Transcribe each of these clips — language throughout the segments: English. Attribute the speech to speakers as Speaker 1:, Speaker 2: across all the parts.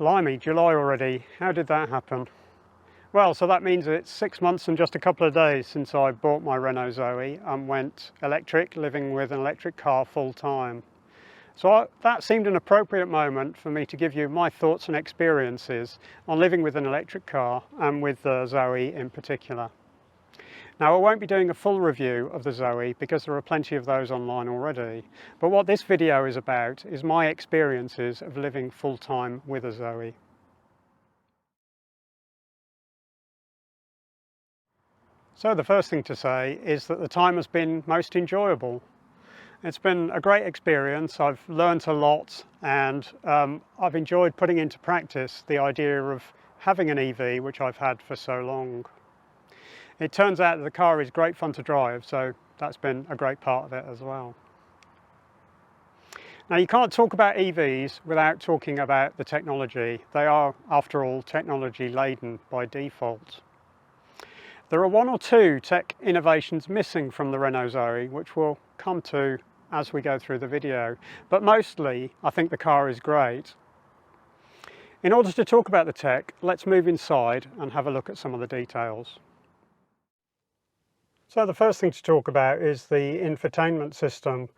Speaker 1: Blimey, July already. How did that happen? Well, so that means it's 6 months and just a couple of days since I bought my Renault Zoe and went electric, living with an electric car full time. So that seemed an appropriate moment for me to give you my thoughts and experiences on living with an electric car and with the Zoe in particular. Now, I won't be doing a full review of the Zoe because there are plenty of those online already, but what this video is about is my experiences of living full-time with a Zoe. So the first thing to say is that the time has been most enjoyable. It's been a great experience. I've learnt a lot, and I've enjoyed putting into practice the idea of having an EV, which I've had for so long. It turns out that the car is great fun to drive, so that's been a great part of it as well. Now, you can't talk about EVs without talking about the technology. They are, after all, technology laden by default. There are one or two tech innovations missing from the Renault Zoe, which we'll come to as we go through the video, but mostly I think the car is great. In order to talk about the tech, let's move inside and have a look at some of the details. So the first thing to talk about is the infotainment system.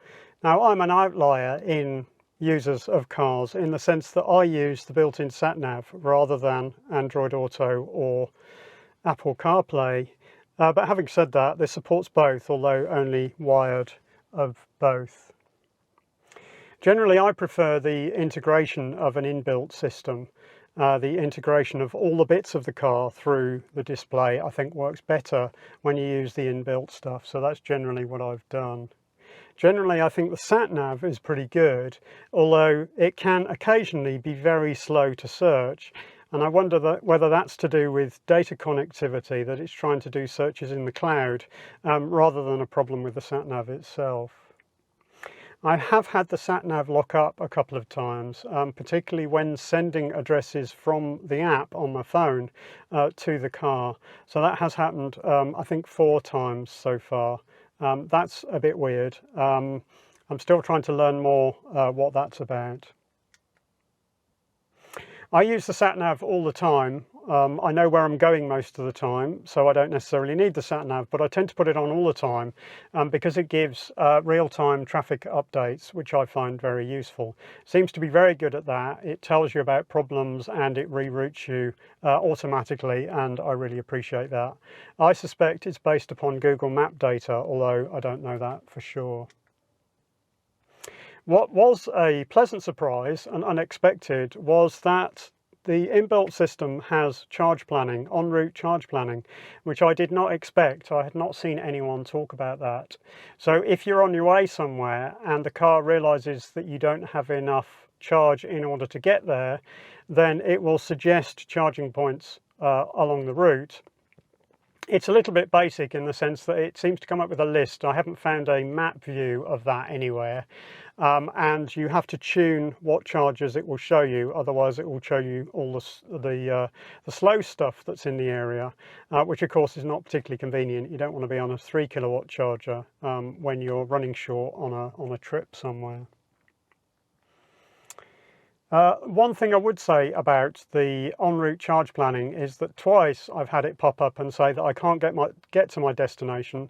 Speaker 1: Now, I'm an outlier in users of cars in the sense that I use the built-in sat-nav rather than Android Auto or Apple CarPlay. But having said that, this supports both, although only wired of both. Generally, I prefer the integration of an inbuilt system. The integration of all the bits of the car through the display, I think, works better when you use the inbuilt stuff. So that's generally what I've done. Generally, I think the sat-nav is pretty good, although it can occasionally be very slow to search. And I wonder whether that's to do with data connectivity, that it's trying to do searches in the cloud, rather than a problem with the sat-nav itself. I have had the sat-nav lock up a couple of times, particularly when sending addresses from the app on my phone to the car. So that has happened, I think, 4 times so far. That's a bit weird. I'm still trying to learn more what that's about. I use the sat-nav all the time. I know where I'm going most of the time, so I don't necessarily need the sat-nav, but I tend to put it on all the time because it gives real-time traffic updates, which I find very useful. Seems to be very good at that. It tells you about problems and it reroutes you automatically, and I really appreciate that. I suspect it's based upon Google Map data, although I don't know that for sure. What was a pleasant surprise and unexpected was that the inbuilt system has charge planning, en route charge planning, which I did not expect. I had not seen anyone talk about that. So if you're on your way somewhere and the car realizes that you don't have enough charge in order to get there, then it will suggest charging points along the route. It's a little bit basic in the sense that it seems to come up with a list. I haven't found a map view of that anywhere. And you have to tune what charges it will show you, otherwise it will show you all the slow stuff that's in the area, which of course is not particularly convenient. You don't want to be on a 3 kilowatt charger when you're running short on a trip somewhere. One thing I would say about the en route charge planning is that twice I've had it pop up and say that I can't get to my destination.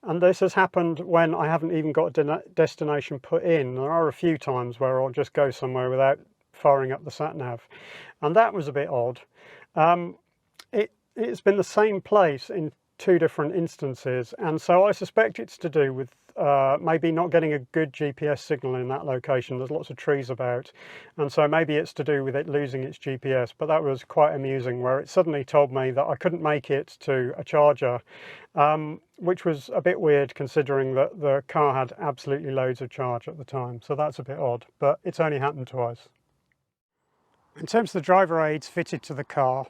Speaker 1: And this has happened when I haven't even got a destination put in. There are a few times where I'll just go somewhere without firing up the sat-nav. And that was a bit odd. It's been the same place in 2 different instances. And so I suspect it's to do with maybe not getting a good GPS signal in that location. There's lots of trees about. And so maybe it's to do with it losing its GPS. But that was quite amusing, where it suddenly told me that I couldn't make it to a charger, which was a bit weird considering that the car had absolutely loads of charge at the time. So that's a bit odd, but it's only happened twice. In terms of the driver aids fitted to the car,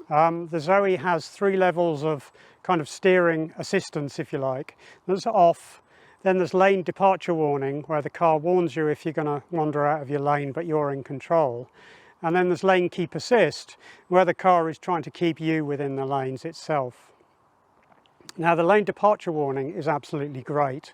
Speaker 1: the Zoe has 3 levels of kind of steering assistance, if you like. There's off, then there's lane departure warning, where the car warns you if you're going to wander out of your lane but you're in control. And then there's lane keep assist, where the car is trying to keep you within the lanes itself. Now, the lane departure warning is absolutely great.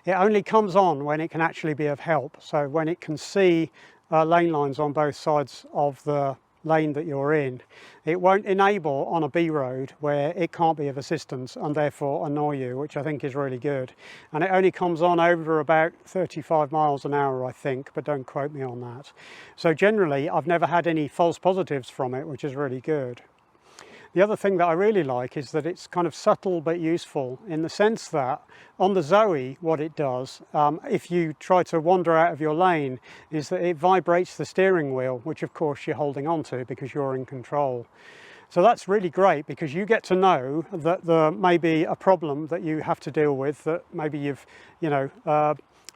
Speaker 1: It only comes on when it can actually be of help. So when it can see lane lines on both sides of the lane that you're in, it won't enable on a B road where it can't be of assistance and therefore annoy you, which I think is really good. And it only comes on over about 35 miles an hour, I think, but don't quote me on that. So generally, I've never had any false positives from it, which is really good. The other thing that I really like is that it's kind of subtle but useful, in the sense that on the Zoe, what it does, if you try to wander out of your lane, is that it vibrates the steering wheel, which of course you're holding on to because you're in control. So that's really great, because you get to know that there may be a problem that you have to deal with, that maybe you've,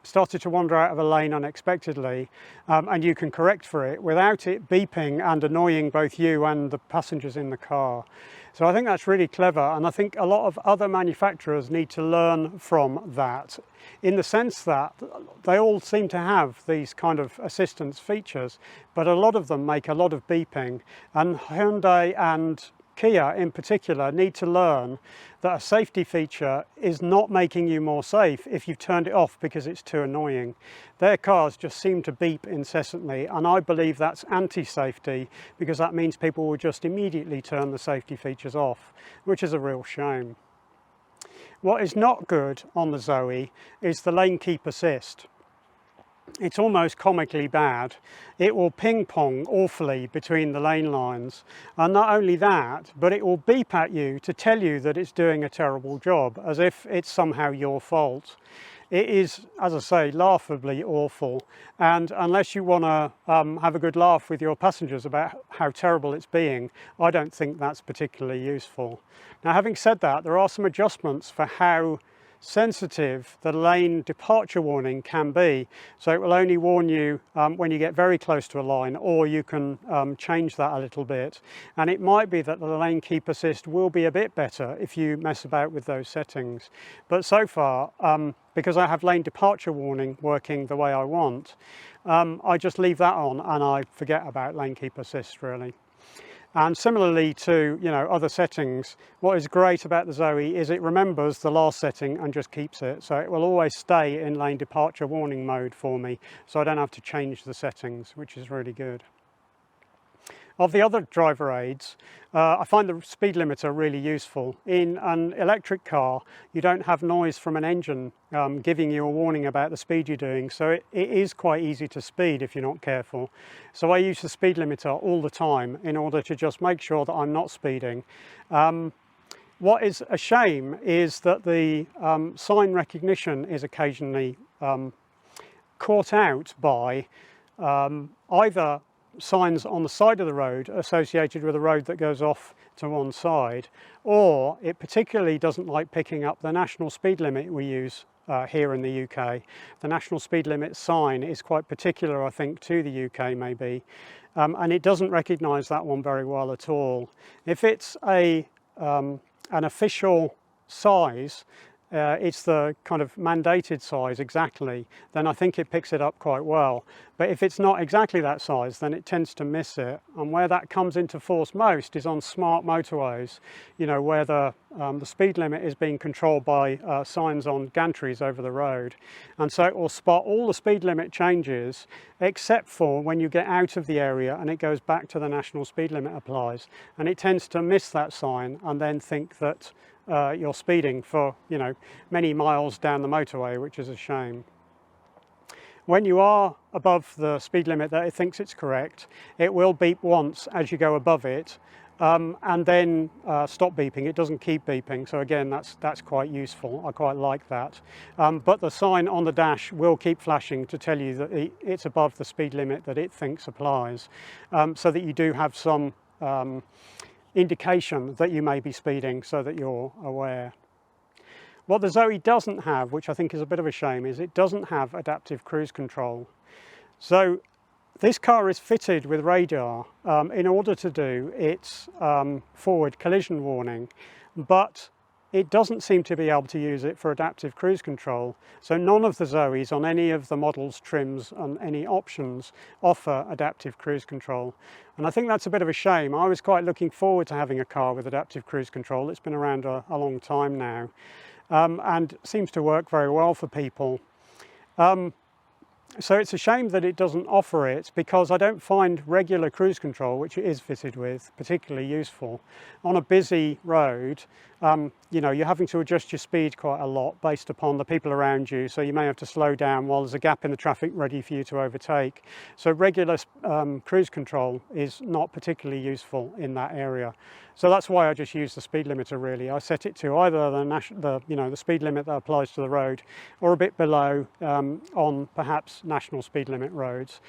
Speaker 1: started to wander out of a lane unexpectedly, and you can correct for it without it beeping and annoying both you and the passengers in the car. So I think that's really clever, and I think a lot of other manufacturers need to learn from that, in the sense that they all seem to have these kind of assistance features, but a lot of them make a lot of beeping, and Hyundai and Kia in particular need to learn that a safety feature is not making you more safe if you've turned it off because it's too annoying. Their cars just seem to beep incessantly, and I believe that's anti-safety, because that means people will just immediately turn the safety features off, which is a real shame. What is not good on the Zoe is the lane keep assist. It's almost comically bad. It will ping pong awfully between the lane lines, and not only that, but it will beep at you to tell you that it's doing a terrible job, as if it's somehow your fault. It is, as I say, laughably awful, and unless you want to have a good laugh with your passengers about how terrible it's being, I don't think that's particularly useful. Now, having said that, there are some adjustments for how sensitive the lane departure warning can be. So it will only warn you when you get very close to a line, or you can change that a little bit. And it might be that the lane keep assist will be a bit better if you mess about with those settings. But so far, because I have lane departure warning working the way I want, I just leave that on and I forget about lane keep assist, really. And similarly to other settings, what is great about the Zoe is it remembers the last setting and just keeps it. So it will always stay in lane departure warning mode for me, so I don't have to change the settings, which is really good. Of the other driver aids, I find the speed limiter really useful. In an electric car, you don't have noise from an engine giving you a warning about the speed you're doing, so it is quite easy to speed if you're not careful. So I use the speed limiter all the time in order to just make sure that I'm not speeding. What is a shame is that the sign recognition is occasionally caught out by either signs on the side of the road associated with a road that goes off to one side, or it particularly doesn't like picking up the national speed limit we use here in the UK. The national speed limit sign is quite particular, I think, to the UK maybe, and it doesn't recognise that one very well at all. If it's an official size, it's the kind of mandated size exactly, then I think it picks it up quite well. But if it's not exactly that size, then it tends to miss it. And where that comes into force most is on smart motorways, where the speed limit is being controlled by signs on gantries over the road. And so it will spot all the speed limit changes, except for when you get out of the area and it goes back to the national speed limit applies. And it tends to miss that sign and then think that you're speeding for many miles down the motorway, which is a shame. When you are above the speed limit that it thinks it's correct, it will beep once as you go above it, and then stop beeping. It doesn't keep beeping, so again that's quite useful. I quite like that. But the sign on the dash will keep flashing to tell you that it's above the speed limit that it thinks applies, so that you do have some indication that you may be speeding, so that you're aware. What the Zoe doesn't have, which I think is a bit of a shame, is it doesn't have adaptive cruise control. So this car is fitted with radar in order to do its forward collision warning, but it doesn't seem to be able to use it for adaptive cruise control. So none of the Zoes on any of the models, trims and any options offer adaptive cruise control. And I think that's a bit of a shame. I was quite looking forward to having a car with adaptive cruise control. It's been around a long time now, and seems to work very well for people. So it's a shame that it doesn't offer it, because I don't find regular cruise control, which it is fitted with, particularly useful. On a busy road, you know, you're having to adjust your speed quite a lot based upon the people around you, so you may have to slow down while there's a gap in the traffic ready for you to overtake. So regular cruise control is not particularly useful in that area. So that's why I just use the speed limiter really. I set it to either the speed limit that applies to the road, or a bit below on perhaps national speed limit roads.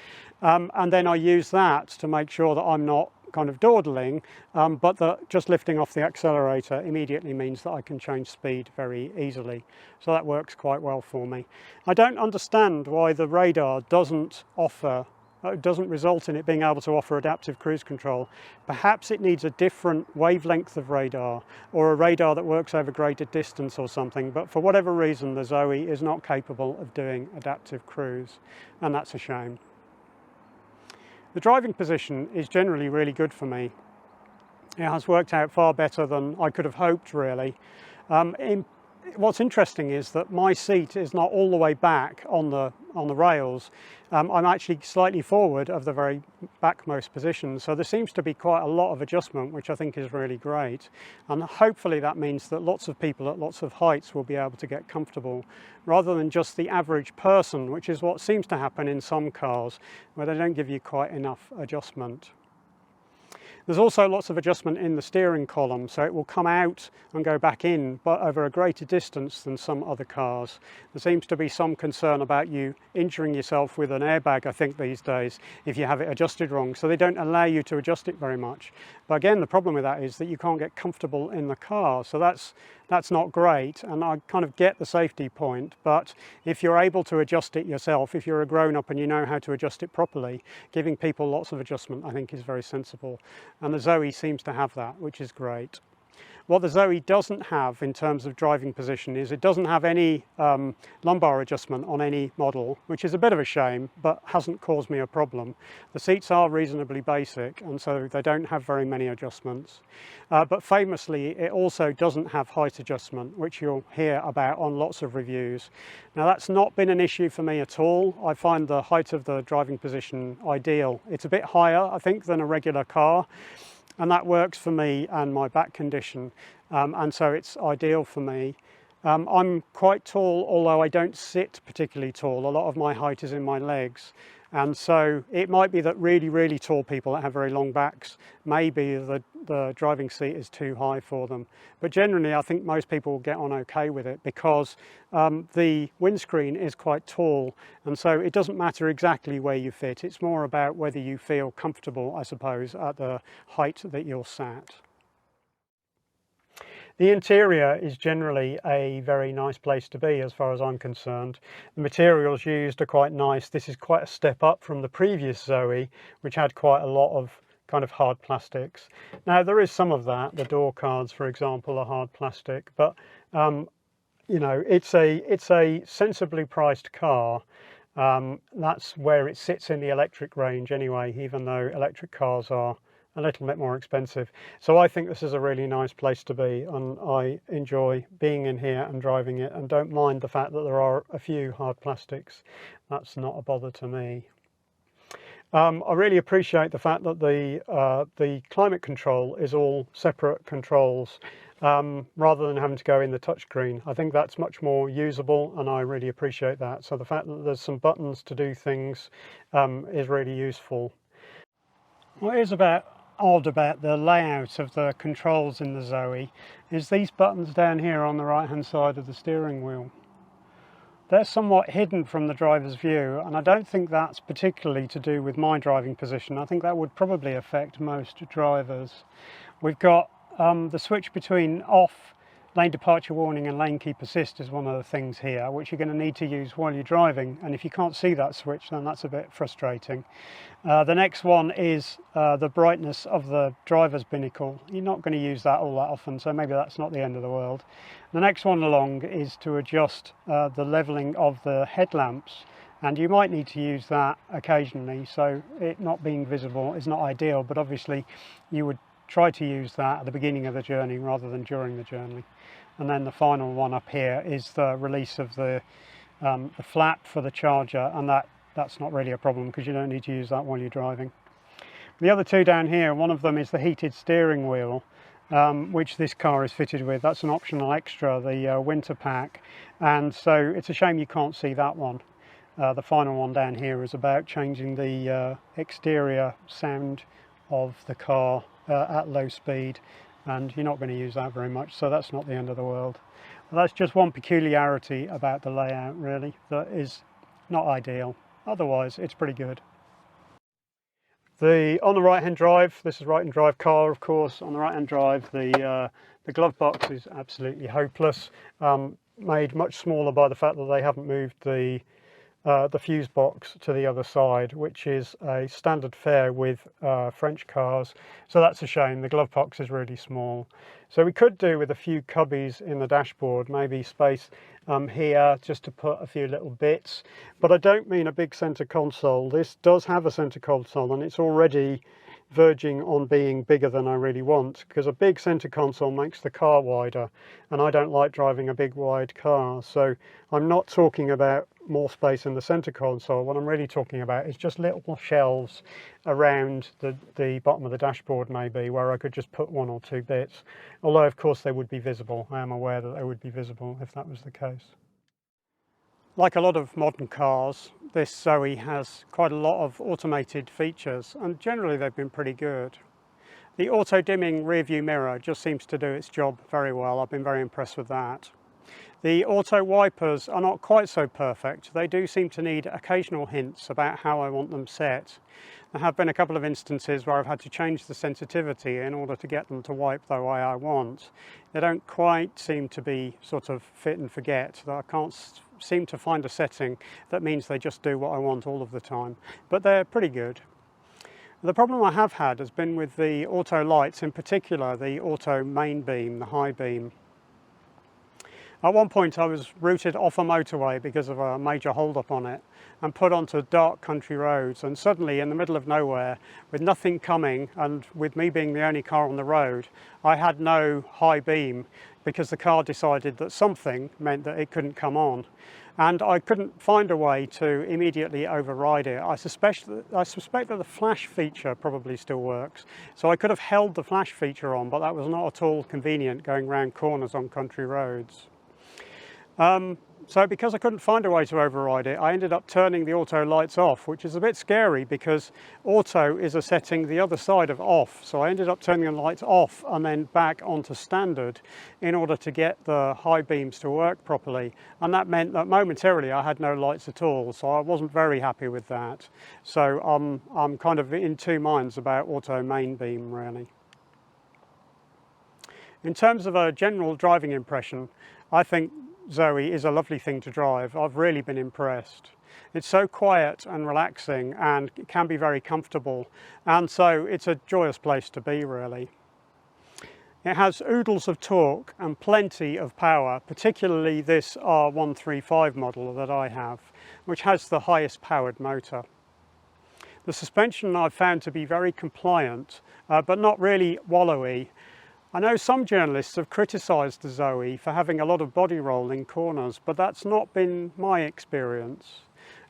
Speaker 1: And then I use that to make sure that I'm not kind of dawdling, but that just lifting off the accelerator immediately means that I can change speed very easily. So that works quite well for me. I don't understand why the radar doesn't result in it being able to offer adaptive cruise control. Perhaps it needs a different wavelength of radar, or a radar that works over greater distance or something, but for whatever reason the Zoe is not capable of doing adaptive cruise, and that's a shame. The driving position is generally really good for me. It has worked out far better than I could have hoped, really. What's interesting is that my seat is not all the way back on the rails. I'm actually slightly forward of the very backmost position, so there seems to be quite a lot of adjustment, which I think is really great. And hopefully that means that lots of people at lots of heights will be able to get comfortable, rather than just the average person, which is what seems to happen in some cars, where they don't give you quite enough adjustment. There's also lots of adjustment in the steering column, so it will come out and go back in, but over a greater distance than some other cars. There seems to be some concern about you injuring yourself with an airbag, I think, these days, if you have it adjusted wrong, so they don't allow you to adjust it very much. But again, the problem with that is that you can't get comfortable in the car, so that's not great, and I kind of get the safety point, but if you're able to adjust it yourself, if you're a grown-up and you know how to adjust it properly, giving people lots of adjustment I think is very sensible, and the Zoe seems to have that, which is great. What the Zoe doesn't have in terms of driving position is it doesn't have any lumbar adjustment on any model, which is a bit of a shame, but hasn't caused me a problem. The seats are reasonably basic, and so they don't have very many adjustments. But famously, it also doesn't have height adjustment, which you'll hear about on lots of reviews. Now, that's not been an issue for me at all. I find the height of the driving position ideal. It's a bit higher, I think, than a regular car, and that works for me and my back condition, and so it's ideal for me. I'm quite tall, although I don't sit particularly tall. A lot of my height is in my legs, and so it might be that really, really tall people that have very long backs, maybe the driving seat is too high for them. But generally, I think most people will get on okay with it, because the windscreen is quite tall, and so it doesn't matter exactly where you fit. It's more about whether you feel comfortable, I suppose, at the height that you're sat. The interior is generally a very nice place to be as far as I'm concerned. The materials used are quite nice. This is quite a step up from the previous Zoe, which had quite a lot of kind of hard plastics. Now, there is some of that. The door cards, for example, are hard plastic, but you know, it's a sensibly priced car. That's where it sits in the electric range anyway, even though electric cars are a little bit more expensive. So I think this is a really nice place to be, and I enjoy being in here and driving it, and don't mind the fact that there are a few hard plastics. That's not a bother to me. I really appreciate the fact that the climate control is all separate controls, rather than having to go in the touchscreen. I think that's much more usable, and I really appreciate that. So the fact that there's some buttons to do things is really useful. What is odd about the layout of the controls in the Zoe is these buttons down here on the right hand side of the steering wheel. They're somewhat hidden from the driver's view, and I don't think that's particularly to do with my driving position. I think that would probably affect most drivers. We've got the switch between off, lane departure warning, and lane keep assist is one of the things here, which you're going to need to use while you're driving, and if you can't see that switch, then that's a bit frustrating. The next one is the brightness of the driver's binnacle. You're not going to use that all that often, so maybe that's not the end of the world. The next one along is to adjust the levelling of the headlamps, and you might need to use that occasionally, so it not being visible is not ideal, but obviously you would try to use that at the beginning of the journey rather than during the journey. And then the final one up here is the release of the flap for the charger, and that that's not really a problem because you don't need to use that while you're driving. The other two down here, one of them is the heated steering wheel, which this car is fitted with. That's an optional extra, the winter pack, and so it's a shame you can't see that one. The final one down here is about changing the exterior sound of the car at low speed, and you're not going to use that very much, so that's not the end of the world. But that's just one peculiarity about the layout, really, that is not ideal. Otherwise, it's pretty good. On the right-hand drive, this is right-hand drive car, of course. On the right-hand drive, the glove box is absolutely hopeless, made much smaller by the fact that they haven't moved the fuse box to the other side, which is a standard fare with French cars. So that's a shame. The glove box is really small. So we could do with a few cubbies in the dashboard, maybe space here just to put a few little bits. But I don't mean a big centre console. This does have a centre console, and it's already verging on being bigger than I really want, because a big centre console makes the car wider, and I don't like driving a big wide car. So I'm not talking about more space in the centre console. What I'm really talking about is just little shelves around the bottom of the dashboard, maybe, where I could just put one or two bits, although of course they would be visible. I am aware that they would be visible if that was the case. Like a lot of modern cars, this Zoe has quite a lot of automated features, and generally they've been pretty good. The auto-dimming rear-view mirror just seems to do its job very well. I've been very impressed with that. The auto wipers are not quite so perfect. They do seem to need occasional hints about how I want them set. There have been a couple of instances where I've had to change the sensitivity in order to get them to wipe the way I want. They don't quite seem to be sort of fit and forget. I can't seem to find a setting that means they just do what I want all of the time, but they're pretty good. The problem I have had has been with the auto lights, in particular the auto main beam, the high beam. At one point I was routed off a motorway because of a major hold-up on it and put onto dark country roads, and suddenly in the middle of nowhere, with nothing coming and with me being the only car on the road, I had no high beam because the car decided that something meant that it couldn't come on. And I couldn't find a way to immediately override it. I suspect that the flash feature probably still works. So I could have held the flash feature on, but that was not at all convenient going round corners on country roads. So because I couldn't find a way to override it, I ended up turning the auto lights off, which is a bit scary because auto is a setting the other side of off. So I ended up turning the lights off and then back onto standard in order to get the high beams to work properly. And that meant that momentarily I had no lights at all. So I wasn't very happy with that. So I'm kind of in two minds about auto main beam, really. In terms of a general driving impression, I think Zoe is a lovely thing to drive. I've really been impressed. It's so quiet and relaxing, and it can be very comfortable, and so it's a joyous place to be, really. It has oodles of torque and plenty of power, particularly this R135 model that I have, which has the highest powered motor. The suspension I've found to be very compliant, but not really wallowy. I know some journalists have criticised the Zoe for having a lot of body roll in corners, but that's not been my experience.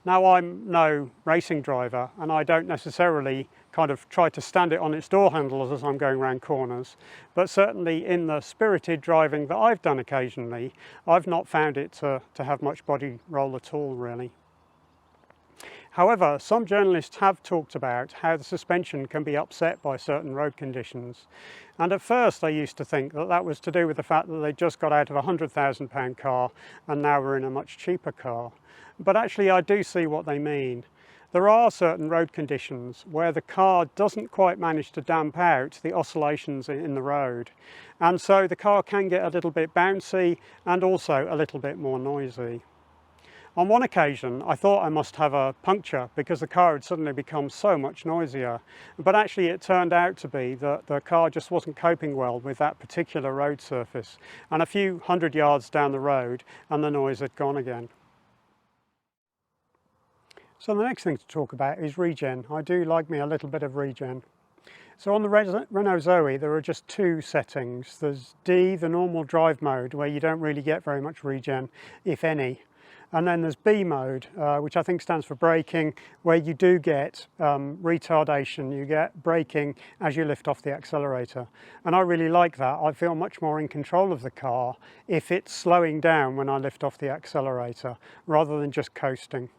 Speaker 1: Now, I'm no racing driver, and I don't necessarily kind of try to stand it on its door handles as I'm going around corners, but certainly in the spirited driving that I've done occasionally, I've not found it to have much body roll at all, really. However, some journalists have talked about how the suspension can be upset by certain road conditions. And at first I used to think that that was to do with the fact that they just got out of a £100,000 car and now we're in a much cheaper car. But actually I do see what they mean. There are certain road conditions where the car doesn't quite manage to damp out the oscillations in the road. And so the car can get a little bit bouncy and also a little bit more noisy. On one occasion, I thought I must have a puncture because the car had suddenly become so much noisier. But actually it turned out to be that the car just wasn't coping well with that particular road surface. And a few hundred yards down the road and the noise had gone again. So the next thing to talk about is regen. I do like me a little bit of regen. So on the Renault Zoe there are just two settings. There's D, the normal drive mode, where you don't really get very much regen, if any. And then there's B mode, which I think stands for braking, where you do get retardation, you get braking as you lift off the accelerator. And I really like that. I feel much more in control of the car if it's slowing down when I lift off the accelerator, rather than just coasting.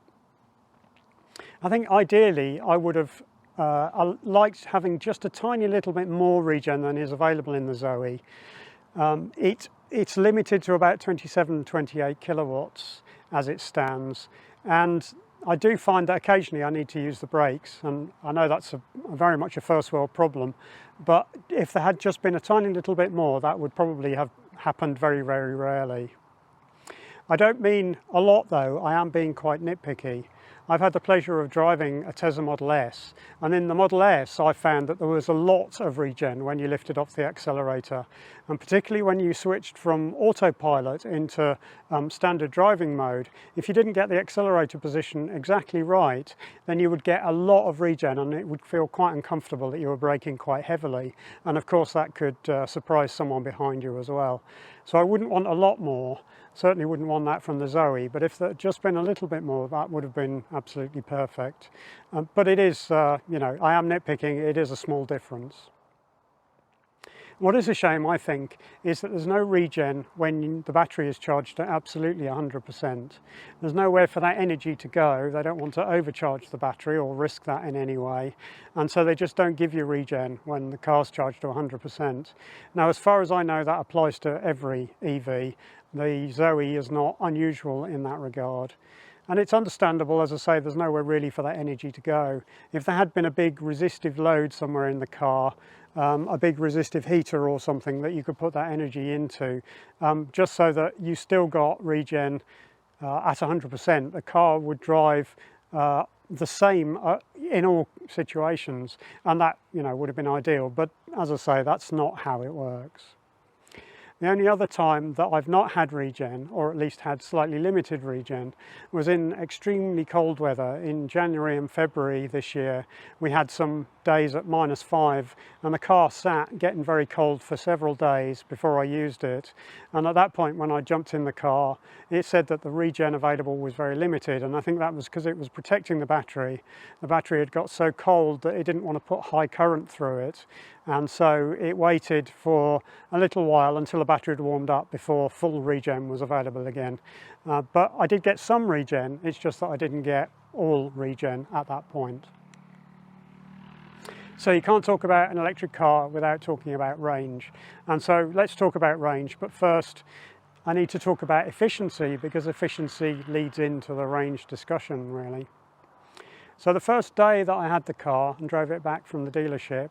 Speaker 1: I think ideally I would have liked having just a tiny little bit more regen than is available in the Zoe. It's limited to about 27-28 kilowatts as it stands, and I do find that occasionally I need to use the brakes, and I know that's very much a first world problem, but if there had just been a tiny little bit more, that would probably have happened very, very rarely. I don't mean a lot though, I am being quite nitpicky. I've had the pleasure of driving a Tesla Model S, and in the Model S I found that there was a lot of regen when you lifted off the accelerator, and particularly when you switched from autopilot into standard driving mode. If you didn't get the accelerator position exactly right, then you would get a lot of regen and it would feel quite uncomfortable that you were braking quite heavily, and of course that could surprise someone behind you as well. So I wouldn't want a lot more. Certainly wouldn't want that from the Zoe, but if there had just been a little bit more, that would have been absolutely perfect. But it is, you know, I am nitpicking, it is a small difference. What is a shame, I think, is that there's no regen when the battery is charged at absolutely 100%. There's nowhere for that energy to go. They don't want to overcharge the battery or risk that in any way. And so they just don't give you regen when the car's charged to 100%. Now, as far as I know, that applies to every EV. The Zoe is not unusual in that regard. And it's understandable, as I say, there's nowhere really for that energy to go. If there had been a big resistive load somewhere in the car, a big resistive heater or something that you could put that energy into, just so that you still got regen at 100%, the car would drive the same in all situations, and that, you know, would have been ideal. But as I say, that's not how it works. The only other time that I've not had regen, or at least had slightly limited regen, was in extremely cold weather. In January and February this year, we had some days at -5, and the car sat getting very cold for several days before I used it. And at that point, when I jumped in the car, it said that the regen available was very limited, and I think that was because it was protecting the battery. The battery had got so cold that it didn't want to put high current through it, and so it waited for a little while until the battery had warmed up before full regen was available again. But I did get some regen, it's just that I didn't get all regen at that point. So you can't talk about an electric car without talking about range. And so let's talk about range, but first I need to talk about efficiency, because efficiency leads into the range discussion really. So the first day that I had the car and drove it back from the dealership,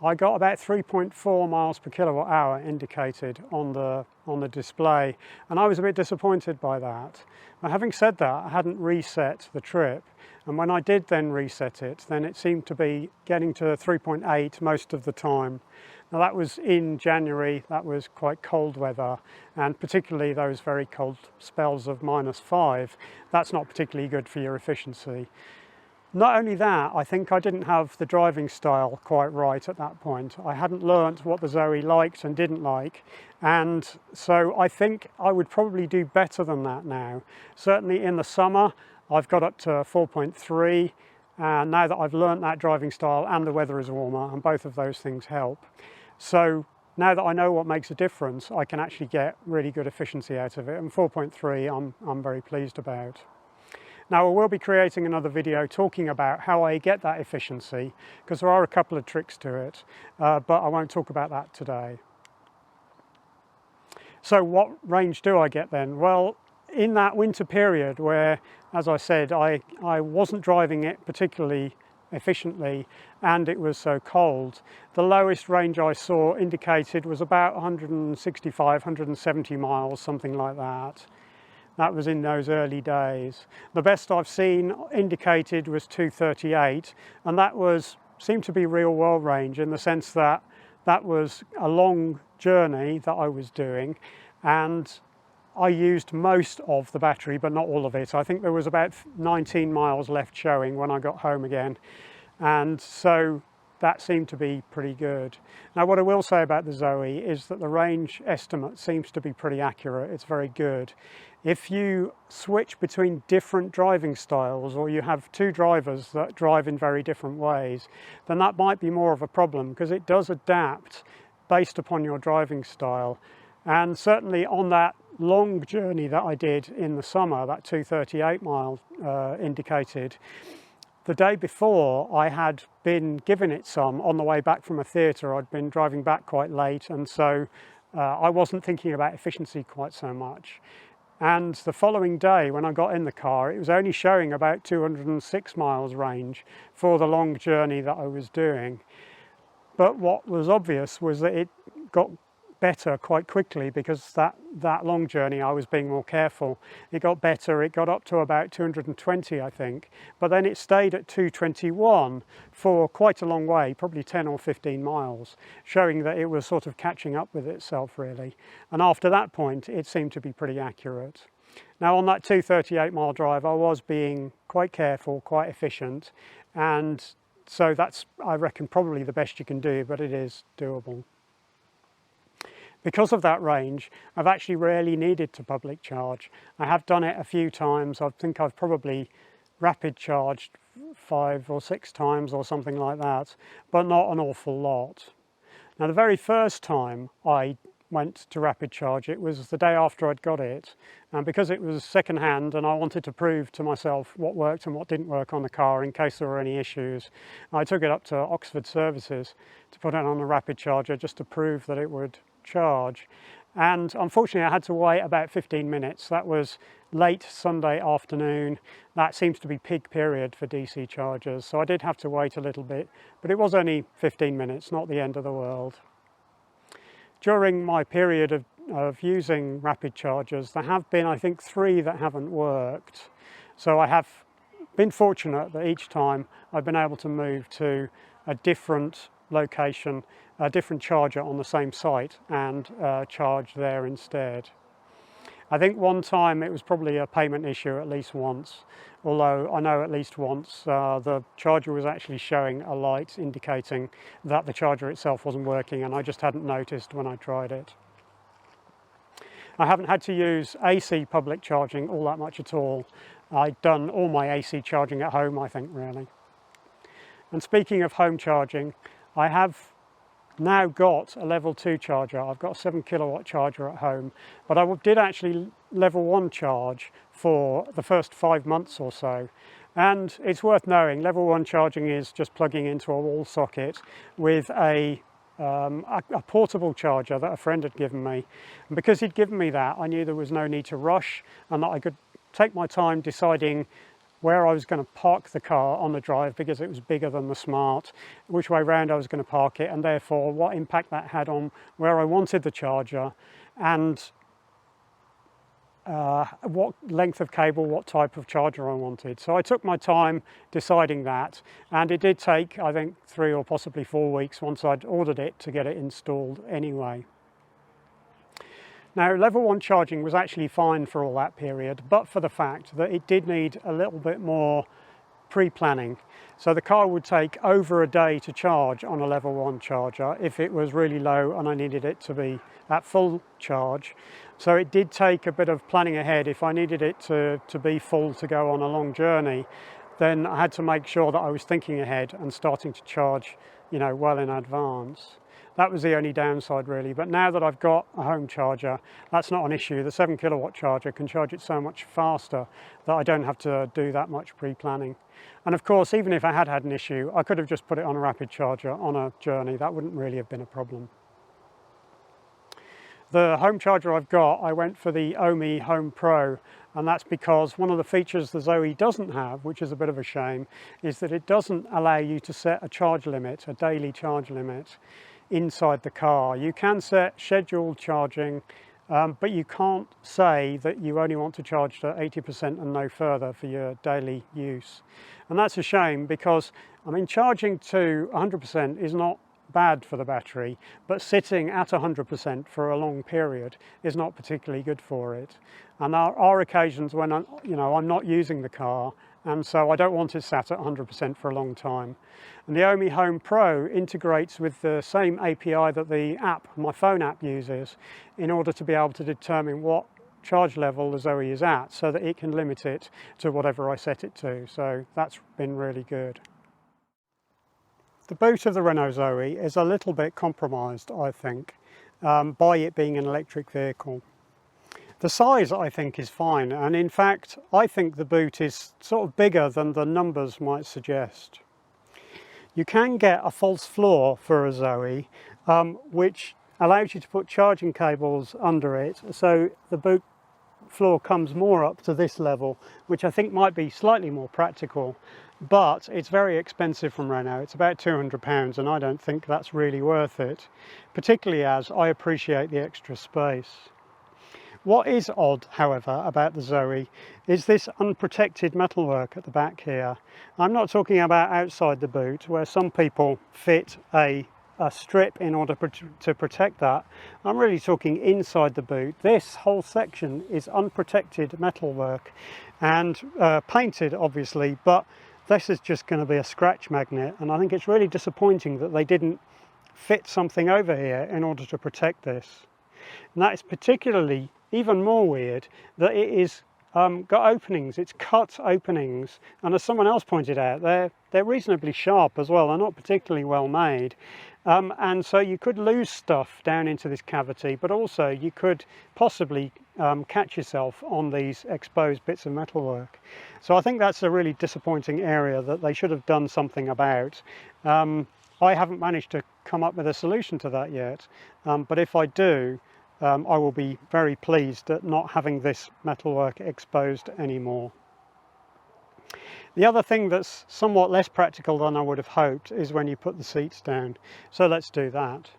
Speaker 1: I got about 3.4 miles per kilowatt hour indicated on the display, and I was a bit disappointed by that. But having said that, I hadn't reset the trip, and when I did then reset it, then it seemed to be getting to 3.8 most of the time. Now that was in January, that was quite cold weather, and particularly those very cold spells of -5, that's not particularly good for your efficiency. Not only that, I think I didn't have the driving style quite right at that point. I hadn't learnt what the Zoe liked and didn't like, and so I think I would probably do better than that now. Certainly in the summer, I've got up to 4.3, and now that I've learnt that driving style and the weather is warmer, and both of those things help. So now that I know what makes a difference, I can actually get really good efficiency out of it, and 4.3 I'm very pleased about. Now I will be creating another video talking about how I get that efficiency, because there are a couple of tricks to it, but I won't talk about that today. So what range do I get then? Well, in that winter period where, as I said, I wasn't driving it particularly efficiently and it was so cold, the lowest range I saw indicated was about 165, 170 miles, something like that. That was in those early days. The best I've seen indicated was 238, and that seemed to be real world range, in the sense that that was a long journey that I was doing, and I used most of the battery, but not all of it. I think there was about 19 miles left showing when I got home again. And so that seemed to be pretty good. Now, what I will say about the Zoe is that the range estimate seems to be pretty accurate. It's very good. If you switch between different driving styles, or you have two drivers that drive in very different ways, then that might be more of a problem, because it does adapt based upon your driving style. And certainly on that long journey that I did in the summer, that 238 miles indicated, the day before I had been giving it some on the way back from a theatre. I'd been driving back quite late, and so I wasn't thinking about efficiency quite so much. And the following day when I got in the car, it was only showing about 206 miles range for the long journey that I was doing. But what was obvious was that it got better quite quickly, because that long journey I was being more careful. It got better. It got up to about 220, I think, but then it stayed at 221 for quite a long way, probably 10 or 15 miles, showing that it was sort of catching up with itself, really. And after that point, it seemed to be pretty accurate. Now, on that 238 mile drive, I was being quite careful, quite efficient, and so that's, I reckon, probably the best you can do, but it is doable. Because of that range, I've actually rarely needed to public charge. I have done it a few times. I think I've probably rapid charged 5 or 6 times or something like that, but not an awful lot. Now, the very first time I went to rapid charge, it was the day after I'd got it, and because it was second hand and I wanted to prove to myself what worked and what didn't work on the car in case there were any issues, I took it up to Oxford Services to put it on a rapid charger just to prove that it would charge. And unfortunately I had to wait about 15 minutes. That was late Sunday afternoon. That seems to be peak period for DC chargers, so I did have to wait a little bit, but it was only 15 minutes, not the end of the world. During my period of using rapid chargers, there have been, I think, 3 that haven't worked. So I have been fortunate that each time I've been able to move to a different location, a different charger on the same site, and charge there instead. I think one time it was probably a payment issue at least once, although I know at least once the charger was actually showing a light indicating that the charger itself wasn't working, and I just hadn't noticed when I tried it. I haven't had to use AC public charging all that much at all. I've done all my AC charging at home, I think, really. And speaking of home charging, I have now got a level 2 charger. I've got a 7 kilowatt charger at home, but I did actually level 1 charge for the first 5 months or so. And it's worth knowing, level 1 charging is just plugging into a wall socket with a portable charger that a friend had given me. And because he'd given me that, I knew there was no need to rush, and that I could take my time deciding where I was going to park the car on the drive, because it was bigger than the Smart, which way round I was going to park it, and therefore what impact that had on where I wanted the charger, and what length of cable, what type of charger I wanted. So I took my time deciding that, and it did take, I think, 3 or possibly 4 weeks once I'd ordered it to get it installed anyway. Now, level 1 charging was actually fine for all that period, but for the fact that it did need a little bit more pre-planning. So the car would take over a day to charge on a level 1 charger if it was really low and I needed it to be at full charge. So it did take a bit of planning ahead. If I needed it to be full to go on a long journey, then I had to make sure that I was thinking ahead and starting to charge, well in advance. That was the only downside, really. But now that I've got a home charger, that's not an issue. The 7 kilowatt charger can charge it so much faster that I don't have to do that much pre-planning. And of course, even if I had an issue, I could have just put it on a rapid charger on a journey. That wouldn't really have been a problem. The home charger I've got, I went for the Omi Home Pro, and that's because one of the features the Zoe doesn't have, which is a bit of a shame, is that it doesn't allow you to set a charge limit, a daily charge limit, inside the car. You can set scheduled charging, but you can't say that you only want to charge to 80% and no further for your daily use. And that's a shame, because charging to 100% is not bad for the battery, but sitting at 100% for a long period is not particularly good for it. And there are occasions when I'm not using the car and so I don't want it sat at 100% for a long time. And the Omi Home Pro integrates with the same API that the app, my phone app, uses in order to be able to determine what charge level the Zoe is at, so that it can limit it to whatever I set it to. So that's been really good. The boot of the Renault Zoe is a little bit compromised, I think, by it being an electric vehicle. The size, I think, is fine, and in fact I think the boot is sort of bigger than the numbers might suggest. You can get a false floor for a Zoe, which allows you to put charging cables under it, so the boot floor comes more up to this level, which I think might be slightly more practical, but it's very expensive from Renault. It's about £200, and I don't think that's really worth it, particularly as I appreciate the extra space. What is odd, however, about the Zoe is this unprotected metalwork at the back here. I'm not talking about outside the boot, where some people fit a strip in order to protect that. I'm really talking inside the boot. This whole section is unprotected metalwork and painted, obviously, but this is just going to be a scratch magnet, and I think it's really disappointing that they didn't fit something over here in order to protect this. And that is particularly even more weird that it is got openings, it's cut openings, and as someone else pointed out, they're reasonably sharp as well. They're not particularly well made, and so you could lose stuff down into this cavity, but also you could possibly catch yourself on these exposed bits of metalwork. So I think that's a really disappointing area that they should have done something about. I haven't managed to come up with a solution to that yet, but if I do, I will be very pleased at not having this metalwork exposed anymore. The other thing that's somewhat less practical than I would have hoped is when you put the seats down. So let's do that.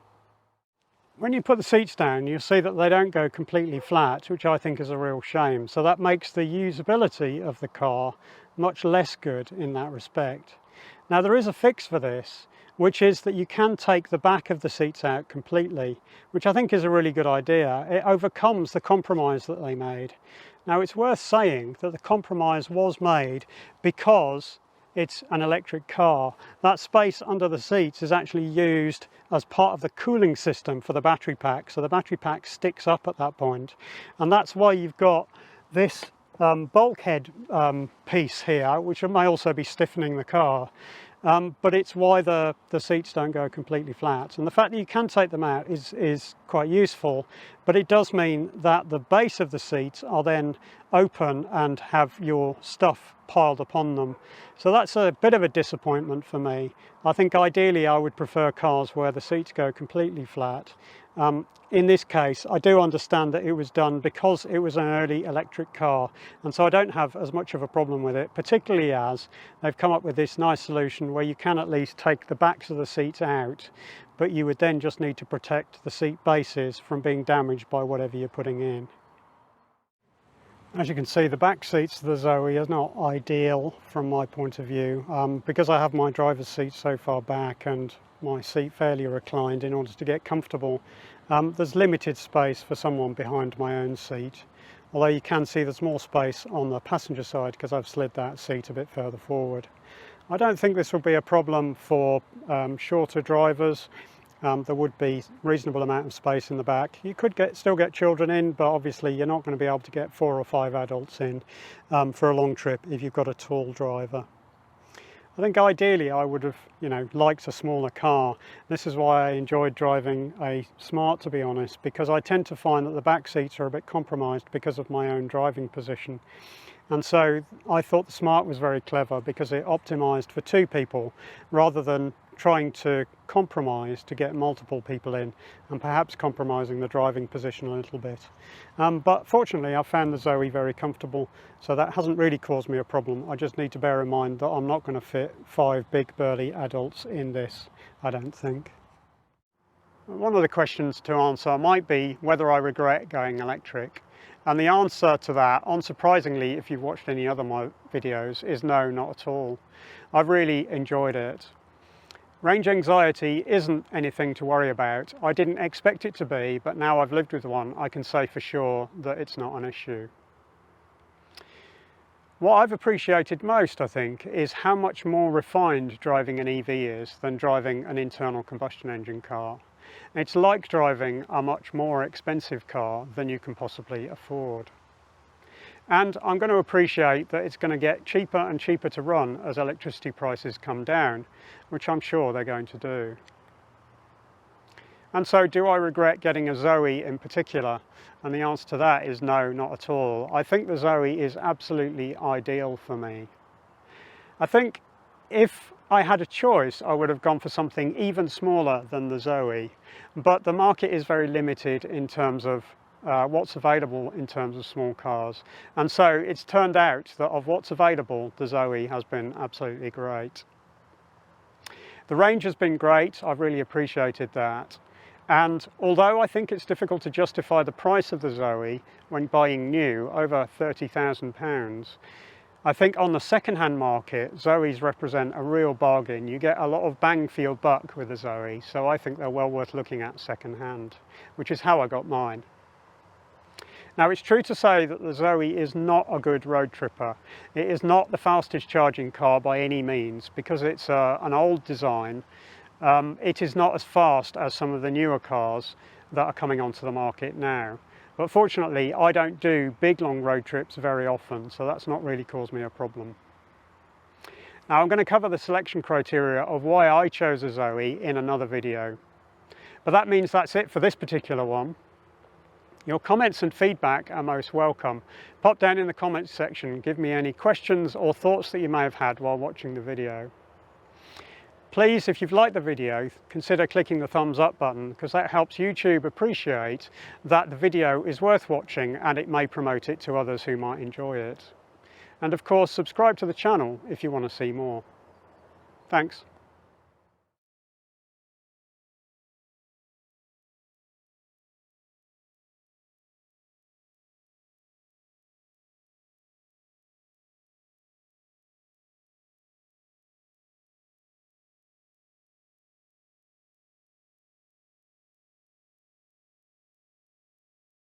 Speaker 1: When you put the seats down, you'll see that they don't go completely flat, which I think is a real shame. So that makes the usability of the car much less good in that respect. Now there is a fix for this, which is that you can take the back of the seats out completely, which I think is a really good idea. It overcomes the compromise that they made. Now it's worth saying that the compromise was made because it's an electric car. That space under the seats is actually used as part of the cooling system for the battery pack, so the battery pack sticks up at that point, and that's why you've got this bulkhead piece here, which may also be stiffening the car. But it's why the seats don't go completely flat, and the fact that you can take them out is quite useful, but it does mean that the base of the seats are then open and have your stuff piled upon them. So that's a bit of a disappointment for me. I think ideally I would prefer cars where the seats go completely flat. In this case, I do understand that it was done because it was an early electric car, and so I don't have as much of a problem with it, particularly as they've come up with this nice solution where you can at least take the backs of the seats out, but you would then just need to protect the seat bases from being damaged by whatever you're putting in. As you can see, the back seats of the Zoe are not ideal from my point of view, because I have my driver's seat so far back and my seat fairly reclined in order to get comfortable. There's limited space for someone behind my own seat, although you can see there's more space on the passenger side because I've slid that seat a bit further forward. I don't think this will be a problem for shorter drivers. There would be a reasonable amount of space in the back. You could still get children in, but obviously you're not going to be able to get 4 or 5 adults in for a long trip if you've got a tall driver. I think ideally I would have, liked a smaller car. This is why I enjoyed driving a Smart, to be honest, because I tend to find that the back seats are a bit compromised because of my own driving position. And so I thought the Smart was very clever because it optimised for 2 people rather than trying to compromise to get multiple people in and perhaps compromising the driving position a little bit. But fortunately I found the Zoe very comfortable, so that hasn't really caused me a problem. I just need to bear in mind that I'm not going to fit 5 big burly adults in this, I don't think. One of the questions to answer might be whether I regret going electric. And the answer to that, unsurprisingly, if you've watched any other of my videos, is no, not at all. I've really enjoyed it. Range anxiety isn't anything to worry about. I didn't expect it to be, but now I've lived with one, I can say for sure that it's not an issue. What I've appreciated most, I think, is how much more refined driving an EV is than driving an internal combustion engine car. It's like driving a much more expensive car than you can possibly afford. And I'm going to appreciate that it's going to get cheaper and cheaper to run as electricity prices come down, which I'm sure they're going to do. And so, do I regret getting a Zoe in particular? And the answer to that is no, not at all. I think the Zoe is absolutely ideal for me. I think if I had a choice, I would have gone for something even smaller than the Zoe. But the market is very limited in terms of what's available in terms of small cars. And so it's turned out that of what's available, the Zoe has been absolutely great. The range has been great. I've really appreciated that. And although I think it's difficult to justify the price of the Zoe when buying new, over £30,000, I think on the second-hand market, Zoes represent a real bargain. You get a lot of bang for your buck with the Zoe, so I think they're well worth looking at second-hand, which is how I got mine. Now, it's true to say that the Zoe is not a good road tripper. It is not the fastest charging car by any means, because it's an old design. It is not as fast as some of the newer cars that are coming onto the market now. But fortunately, I don't do big long road trips very often, so that's not really caused me a problem. Now, I'm going to cover the selection criteria of why I chose a Zoe in another video. But that means that's it for this particular one. Your comments and feedback are most welcome. Pop down in the comments section, give me any questions or thoughts that you may have had while watching the video. Please, if you've liked the video, consider clicking the thumbs up button, because that helps YouTube appreciate that the video is worth watching and it may promote it to others who might enjoy it. And of course, subscribe to the channel if you want to see more. Thanks.